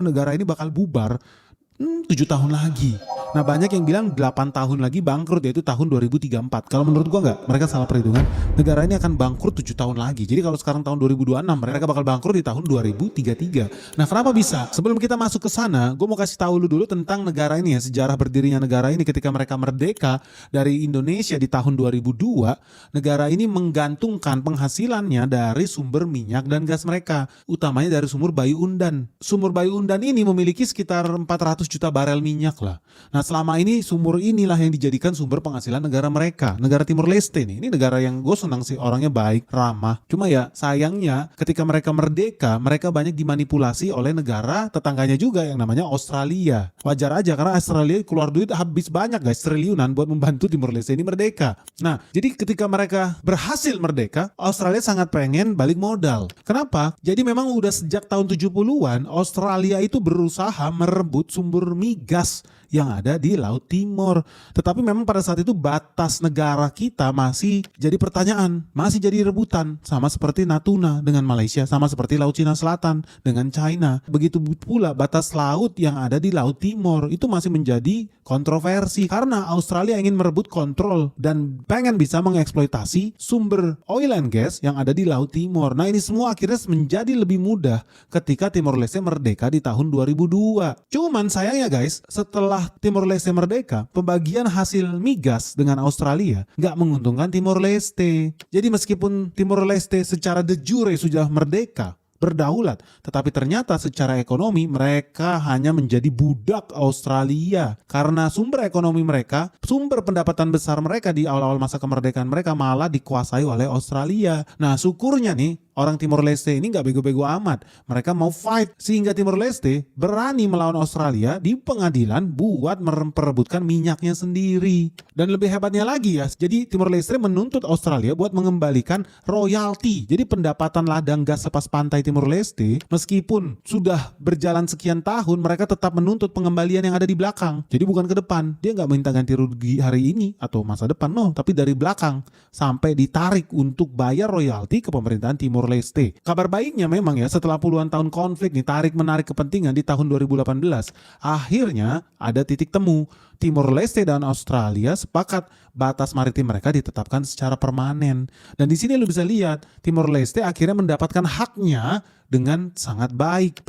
negara ini bakal bubar 7 tahun lagi. Nah banyak yang bilang 8 tahun lagi bangkrut, yaitu tahun 2034. Kalau menurut gua enggak, mereka salah perhitungan. Negara ini akan bangkrut 7 tahun lagi. Jadi kalau sekarang tahun 2026, mereka bakal bangkrut di tahun 2033. Nah kenapa bisa? Sebelum kita masuk ke sana, gue mau kasih tahu lu dulu tentang negara ini ya, sejarah berdirinya negara ini. Ketika mereka merdeka dari Indonesia di tahun 2002, negara ini menggantungkan penghasilannya dari sumber minyak dan gas mereka, utamanya dari sumur Bayu Undan. Sumur Bayu Undan ini memiliki sekitar 400 juta barel minyak lah. Nah selama ini sumur inilah yang dijadikan sumber penghasilan negara mereka, negara Timur Leste nih. Ini negara yang gue senang sih, orangnya baik, ramah. Cuma ya sayangnya ketika mereka merdeka, mereka banyak dimanipulasi oleh negara tetangganya juga yang namanya Australia. Wajar aja karena Australia keluar duit habis banyak guys, triliunan buat membantu Timur Leste ini merdeka. Nah jadi ketika mereka berhasil merdeka, Australia sangat pengen balik modal. Kenapa? Jadi memang udah sejak tahun 70-an Australia itu berusaha merebut sumber migas yang ada di Laut Timur. Tetapi memang pada saat itu batas negara kita masih jadi pertanyaan, masih jadi rebutan, sama seperti Natuna dengan Malaysia, sama seperti Laut Cina Selatan dengan China. Begitu pula batas laut yang ada di Laut Timur itu masih menjadi kontroversi karena Australia ingin merebut kontrol dan pengen bisa mengeksploitasi sumber oil and gas yang ada di Laut Timur. Nah ini semua akhirnya menjadi lebih mudah ketika Timor Leste merdeka di tahun 2002. Cuman sayangnya guys, setelah Timor Leste merdeka, pembagian hasil migas dengan Australia nggak menguntungkan Timor Leste. Jadi meskipun Timor Leste secara de jure sudah merdeka, berdaulat, tetapi ternyata secara ekonomi mereka hanya menjadi budak Australia karena sumber ekonomi mereka, sumber pendapatan besar mereka di awal-awal masa kemerdekaan mereka malah dikuasai oleh Australia. Nah syukurnya nih orang Timor Leste ini nggak bego-bego amat, mereka mau fight sehingga Timor Leste berani melawan Australia di pengadilan buat memperebutkan minyaknya sendiri. Dan lebih hebatnya lagi ya, jadi Timor Leste menuntut Australia buat mengembalikan royalti. Jadi pendapatan ladang gas sepas pantai Timor Leste, meskipun sudah berjalan sekian tahun, mereka tetap menuntut pengembalian yang ada di belakang. Jadi bukan ke depan, dia nggak minta ganti rugi hari ini atau masa depan, no, tapi dari belakang sampai ditarik untuk bayar royalti ke pemerintahan Timor Leste. Kabar baiknya memang ya, setelah puluhan tahun konflik nih, tarik menarik kepentingan di tahun 2018, akhirnya ada titik temu. Timor Leste dan Australia sepakat batas maritim mereka ditetapkan secara permanen. Dan di sini lu bisa lihat Timor Leste akhirnya mendapatkan haknya dengan sangat baik.